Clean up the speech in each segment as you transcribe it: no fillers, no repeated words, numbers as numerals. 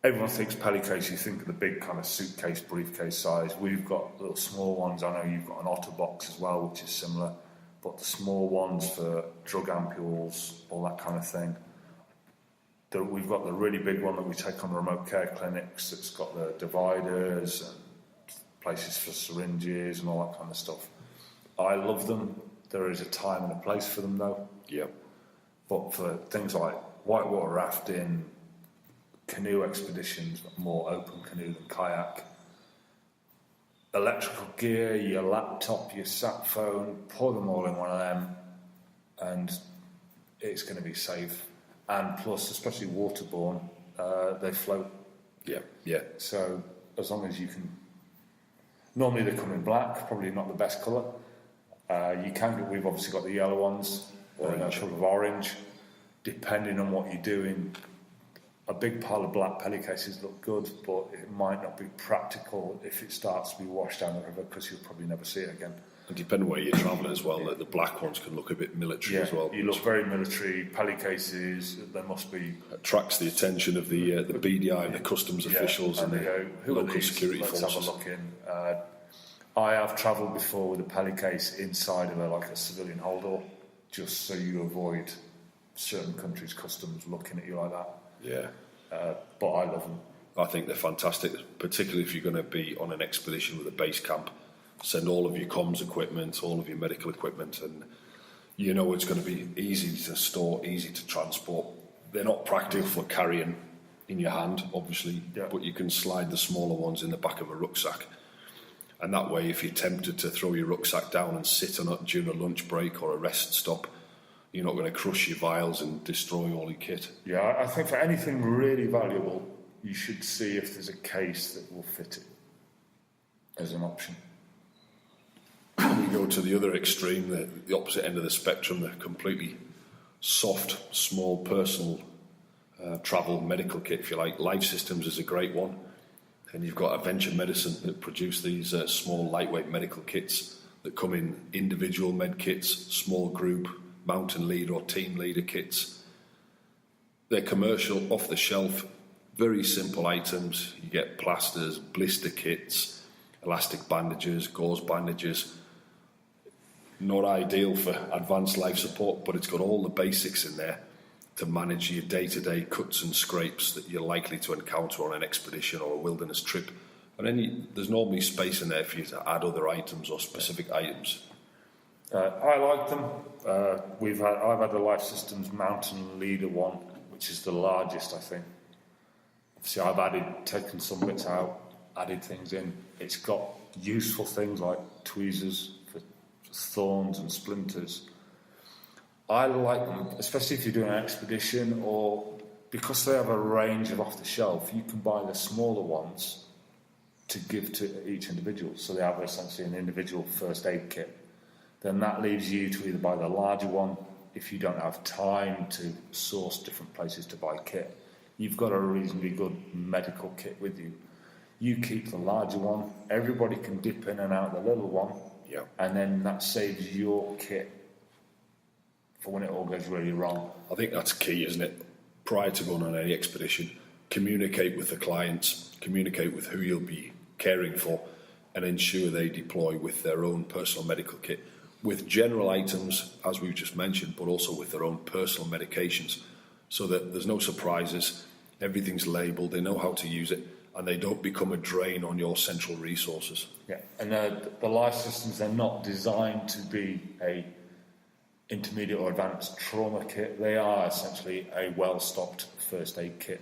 everyone thinks Pelicase, you think of the big kind of suitcase, briefcase size. We've got little small ones. I know you've got an OtterBox as well, which is similar. But the small ones for drug ampules, all that kind of thing. We've got the really big one that we take on remote care clinics. It's got the dividers and places for syringes and all that kind of stuff. I love them. There is a time and a place for them, though. Yeah. But for things like whitewater rafting, canoe expeditions, more open canoe than kayak, electrical gear, your laptop, your sat phone, pour them all in one of them, and it's going to be safe. And plus, especially waterborne, they float. Yeah, yeah. So as long as you can... Normally they come in black, probably not the best colour. We've obviously got the yellow ones, or a sort of orange. Depending on what you're doing, a big pile of black Pelicases look good, but it might not be practical if it starts to be washed down the river, because you'll probably never see it again. And depending on where you're travelling as well, the black ones can look a bit military as well. You look very military. Pelicases, there must be... Attracts the attention of the BDI and the customs officials and the local security forces. Let's have a look in. I have travelled before with a Pelicase inside of a civilian holdall, just so you avoid certain countries' customs looking at you like that. Yeah. But I love them. I think they're fantastic, particularly if you're going to be on an expedition with a base camp. Send all of your comms equipment, all of your medical equipment, and you know it's going to be easy to store, easy to transport. They're not practical for carrying in your hand, obviously, but you can slide the smaller ones in the back of a rucksack. And that way, if you're tempted to throw your rucksack down and sit on it during a lunch break or a rest stop, you're not going to crush your vials and destroy all your kit. Yeah, I think for anything really valuable, you should see if there's a case that will fit it as an option. We go to the other extreme, the opposite end of the spectrum, the completely soft, small, personal travel medical kit, if you like. Life Systems is a great one. And you've got Adventure Medicine that produce these small, lightweight medical kits that come in individual med kits, small group, mountain leader or team leader kits. They're commercial, off the shelf, very simple items. You get plasters, blister kits, elastic bandages, gauze bandages. Not ideal for advanced life support, but it's got all the basics in there to manage your day-to-day cuts and scrapes that you're likely to encounter on an expedition or a wilderness trip. And then there's normally space in there for you to add other items or specific items. I like them. I've had the Life Systems Mountain Leader one, which is the largest, I think. Obviously, I've taken some bits out, added things in. It's got useful things like tweezers for thorns and splinters. I like them, especially if you're doing an expedition, or because they have a range of off-the-shelf, you can buy the smaller ones to give to each individual. So they have essentially an individual first aid kit. Then that leaves you to either buy the larger one if you don't have time to source different places to buy kit. You've got a reasonably good medical kit with you. You keep the larger one, everybody can dip in and out the little one, and then that saves your kit for when it all goes really wrong. I think that's key, isn't it? Prior to going on any expedition, communicate with the clients, communicate with who you'll be caring for, and ensure they deploy with their own personal medical kit, with general items, as we've just mentioned, but also with their own personal medications, so that there's no surprises, everything's labelled, they know how to use it, and they don't become a drain on your central resources. Yeah, and the Life Systems, they're not designed to be a intermediate or advanced trauma kit. They are essentially a well-stocked first aid kit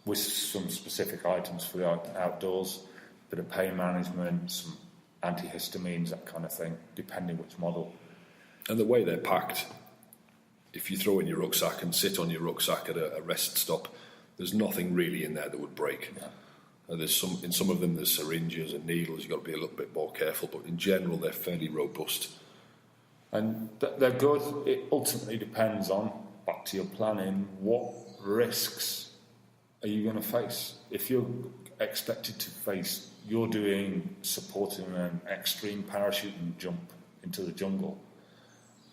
with some specific items for the outdoors, a bit of pain management, some antihistamines, that kind of thing, depending which model. And the way they're packed, if you throw in your rucksack and sit on your rucksack at a rest stop, there's nothing really in there that would break. Yeah. In some of them there's syringes and needles, you've got to be a little bit more careful, but in general they're fairly robust. And they're good. It ultimately depends on, back to your planning, what risks are you going to face? If you're expected to face, you're supporting an extreme parachuting jump into the jungle,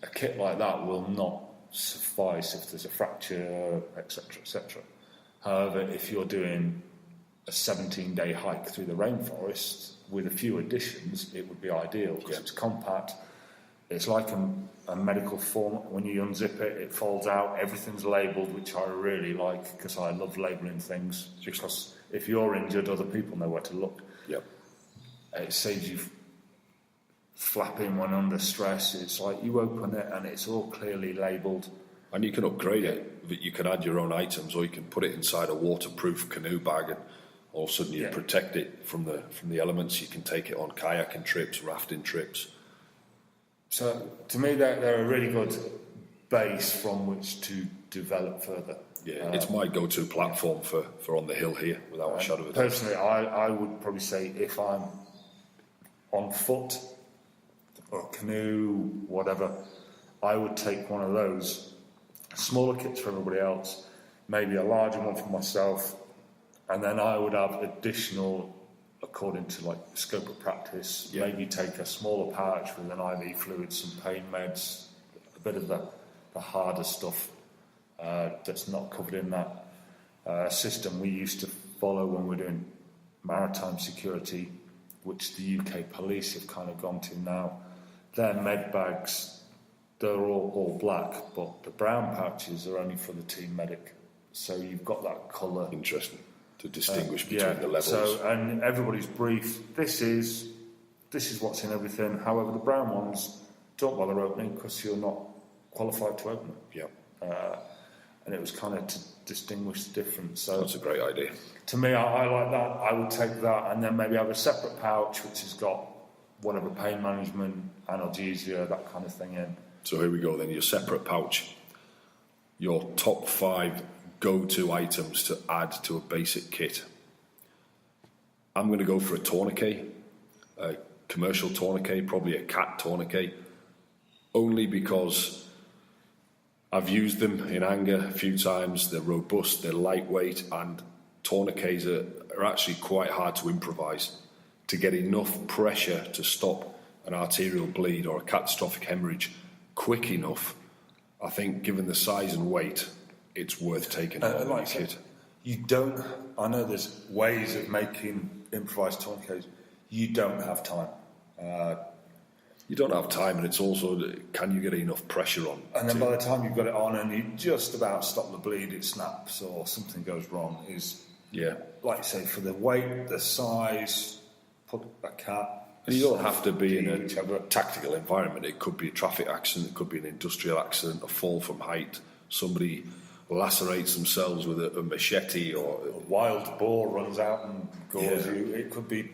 a kit like that will not suffice if there's a fracture, etc., etc. However, if you're doing a 17-day hike through the rainforest with a few additions, it would be ideal because it's compact. It's like a medical form. When you unzip it, it folds out. Everything's labelled, which I really like because I love labelling things. Because if you're injured, other people know where to look. Yep. It saves you flapping when under stress. It's like you open it and it's all clearly labelled. And you can upgrade it. You can add your own items, or you can put it inside a waterproof canoe bag, and all of a sudden you protect it from the elements. You can take it on kayaking trips, rafting trips. So to me, they're a really good base from which to develop further. Yeah, it's my go-to platform for on the hill here, without a shadow of a doubt. Personally, I would probably say if I'm on foot or canoe, whatever, I would take one of those smaller kits for everybody else, maybe a larger one for myself, and then I would have additional, according to like the scope of practice, maybe take a smaller pouch with an IV fluid, some pain meds, a bit of the harder stuff that's not covered in that system we used to follow when we were doing maritime security, which the UK police have kind of gone to now. Their med bags, they're all black, but the brown pouches are only for the team medic. So you've got that colour. Interesting to distinguish between the levels. So, and everybody's brief. This is what's in everything. However, the brown ones don't bother opening because you're not qualified to open them. Yeah. And it was kind of to distinguish the difference. So that's a great idea. To me, I like that. I would take that and then maybe have a separate pouch which has got whatever pain management, analgesia, that kind of thing in. So here we go then, your separate pouch. Your top 5 go-to items to add to a basic kit. I'm going to go for a tourniquet, a commercial tourniquet, probably a cat tourniquet, only because I've used them in anger a few times. They're robust, they're lightweight, and tourniquets are actually quite hard to improvise. To get enough pressure to stop an arterial bleed or a catastrophic hemorrhage quick enough, I think, given the size and weight, it's worth taking on like kit. You don't. I know there's ways of making improvised tourniquets. You don't have time. You don't have time, and it's also, can you get enough pressure on? And then by the time you've got it on and you just about stop the bleed, it snaps or something goes wrong. Like you say, for the weight, the size, put a cat. And you don't have to be in a tactical environment. It could be a traffic accident, it could be an industrial accident, a fall from height, somebody lacerates themselves with a machete, or a wild boar runs out and gores you. It could be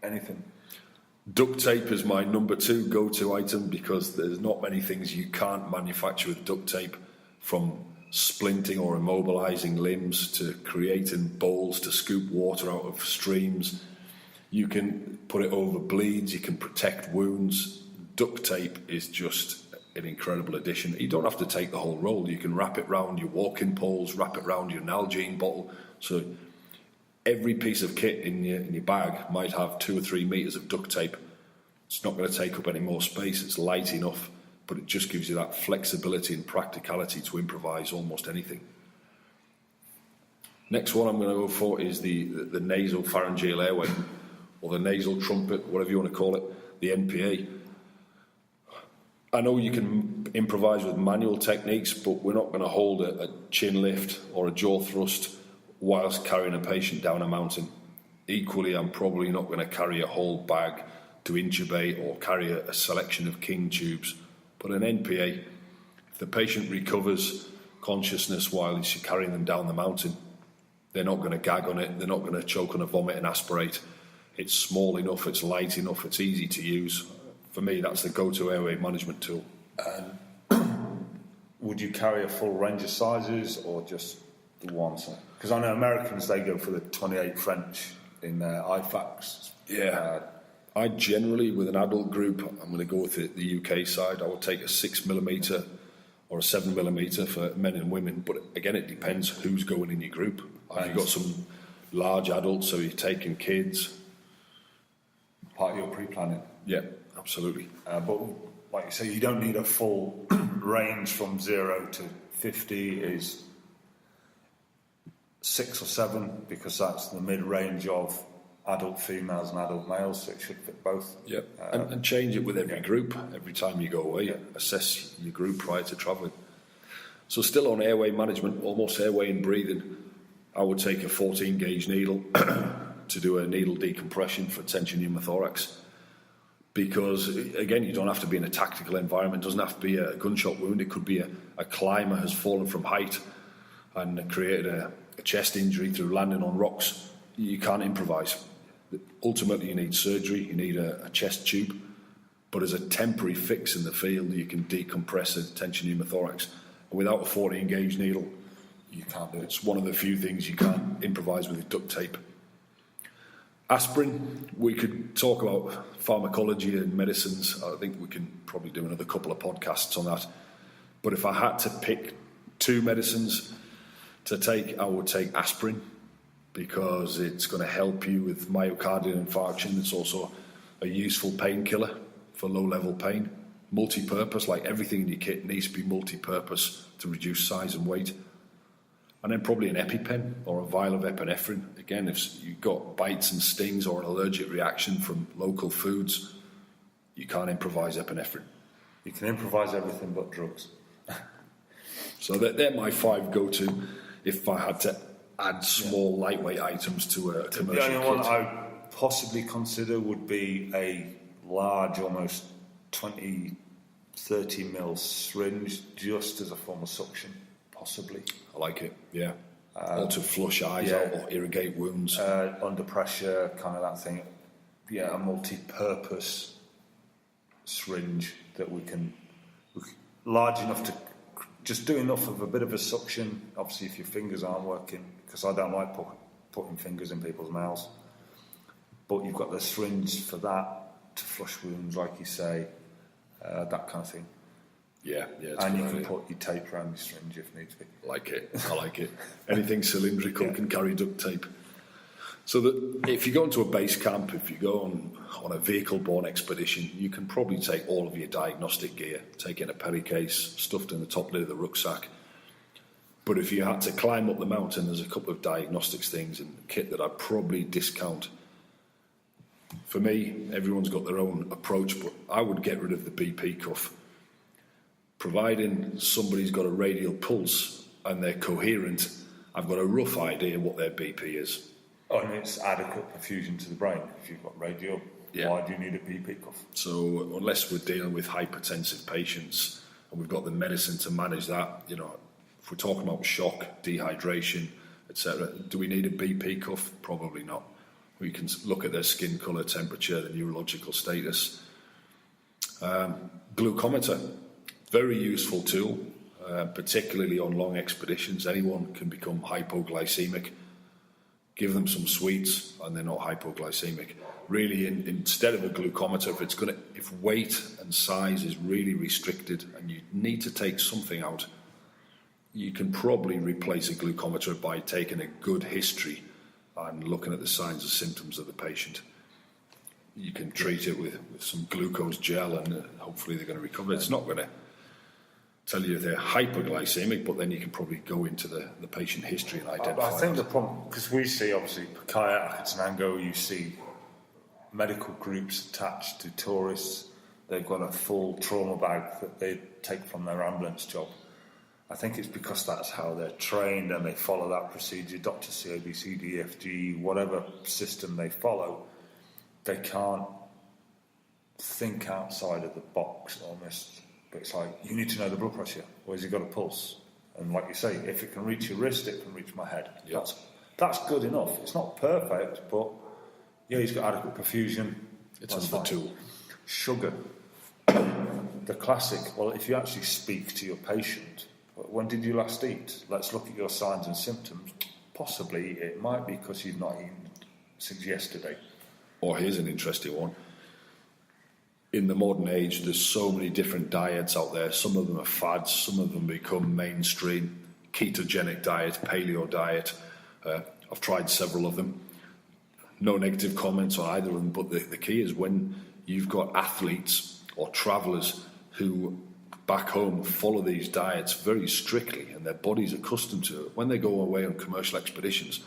anything. Duct tape is my number 2 go-to item, because there's not many things you can't manufacture with duct tape, from splinting or immobilising limbs to creating bowls to scoop water out of streams. You can put it over bleeds, you can protect wounds. Duct tape is just an incredible addition. You don't have to take the whole roll. You can wrap it round your walking poles, wrap it round your Nalgene bottle. So every piece of kit in your bag might have 2 or 3 metres of duct tape. It's not going to take up any more space. It's light enough, but it just gives you that flexibility and practicality to improvise almost anything. Next one I'm going to go for is the nasal pharyngeal airway, or the nasal trumpet, whatever you want to call it, the NPA. I know you can improvise with manual techniques, but we're not going to hold a chin lift or a jaw thrust whilst carrying a patient down a mountain. Equally, I'm probably not going to carry a whole bag to intubate or carry a selection of King tubes. But an NPA, if the patient recovers consciousness while you're carrying them down the mountain, they're not going to gag on it, they're not going to choke on a vomit and aspirate. It's small enough, it's light enough, it's easy to use. For me, that's the go-to airway management tool. Would you carry a full range of sizes or just the one? Because I know Americans, they go for the 28 French in their IFACs. Yeah. I generally, with an adult group, I'm going to go with the UK side. I would take a 6mm or a 7mm for men and women. But again, it depends who's going in your group. Have you got some large adults, so you're taking kids? Part of your pre-planning. Yeah, absolutely. But like you say, you don't need a full range from 0 to 50. Is 6 or 7, because that's the mid-range of adult females and adult males, so it should fit both. Yeah, and change it with every group. Every time you go away, assess your group prior to travelling. So still on airway management, almost airway and breathing, I would take a 14 gauge needle to do a needle decompression for tension pneumothorax. Because, again, you don't have to be in a tactical environment. It doesn't have to be a gunshot wound. It could be a climber has fallen from height and created a chest injury through landing on rocks. You can't improvise. Ultimately, you need surgery. You need a chest tube. But as a temporary fix in the field, you can decompress a tension pneumothorax. And without a 14 gauge needle, you can't do it. It's one of the few things you can't improvise with duct tape. Aspirin, we could talk about pharmacology and medicines. I think we can probably do another couple of podcasts on that. But if I had to pick 2 medicines to take, I would take aspirin, because it's going to help you with myocardial infarction. It's also a useful painkiller for low-level pain. Multi-purpose, like everything in your kit needs to be multi-purpose to reduce size and weight. And then probably an EpiPen or a vial of epinephrine. Again, if you've got bites and stings or an allergic reaction from local foods, you can't improvise epinephrine. You can improvise everything but drugs. So they're my 5 go-to if I had to add small, lightweight items to a commercial kit. The only one I would possibly consider would be a large, almost 20, 30 mil syringe, just as a form of suction. Possibly. I like it, yeah. Or to flush eyes out or irrigate wounds. Under pressure, kind of that thing. Yeah, a multi-purpose syringe that we can large enough to just do enough of a bit of a suction. Obviously, if your fingers aren't working, because I don't like putting fingers in people's mouths. But you've got the syringe for that, to flush wounds, like you say, that kind of thing. Yeah. And you can put your tape around your syringe if needs be. I like it. Anything cylindrical can carry duct tape. So that if you go into a base camp, if you go on a vehicle-borne expedition, you can probably take all of your diagnostic gear, take in a pelly case, stuffed in the top lid of the rucksack. But if you had to climb up the mountain, there's a couple of diagnostics things in the kit that I'd probably discount. For me, everyone's got their own approach, but I would get rid of the BP cuff. Providing somebody's got a radial pulse and they're coherent, I've got a rough idea what their BP is. Oh, and it's adequate perfusion to the brain. If you've got radial, why do you need a BP cuff? So unless we're dealing with hypertensive patients and we've got the medicine to manage that, if we're talking about shock, dehydration, etc., do we need a BP cuff? Probably not. We can look at their skin colour, temperature, their neurological status. Glucometer. Very useful tool, particularly on long expeditions. Anyone can become hypoglycemic. Give them some sweets and they're not hypoglycemic. Really, instead of a glucometer, if weight and size is really restricted and you need to take something out, you can probably replace a glucometer by taking a good history and looking at the signs and symptoms of the patient. You can treat it with some glucose gel and hopefully they're going to recover. It's not going to tell you if they're hyperglycemic, but then you can probably go into the patient history and identify. I think the problem, because we see obviously Kayak at Tanango, you see medical groups attached to tourists. They've got a full trauma bag that they take from their ambulance job. I think it's because that's how they're trained and they follow that procedure. Dr. C, A, B, C, D, F, G, whatever system they follow, they can't think outside of the box almost. But it's like, you need to know the blood pressure. Or has he got a pulse? And like you say, if it can reach your wrist, it can reach my head. Yep. That's good enough. It's not perfect, but he's got adequate perfusion. It's another tool. Sugar. The classic, well, if you actually speak to your patient, when did you last eat? Let's look at your signs and symptoms. Possibly it might be because you've not eaten since yesterday. Or here's an interesting one. In the modern age, there's so many different diets out there. Some of them are fads, some of them become mainstream. Ketogenic diet, paleo diet. I've tried several of them. No negative comments on either of them, but the key is when you've got athletes or travellers who back home follow these diets very strictly, and their body's accustomed to it. When they go away on commercial expeditions,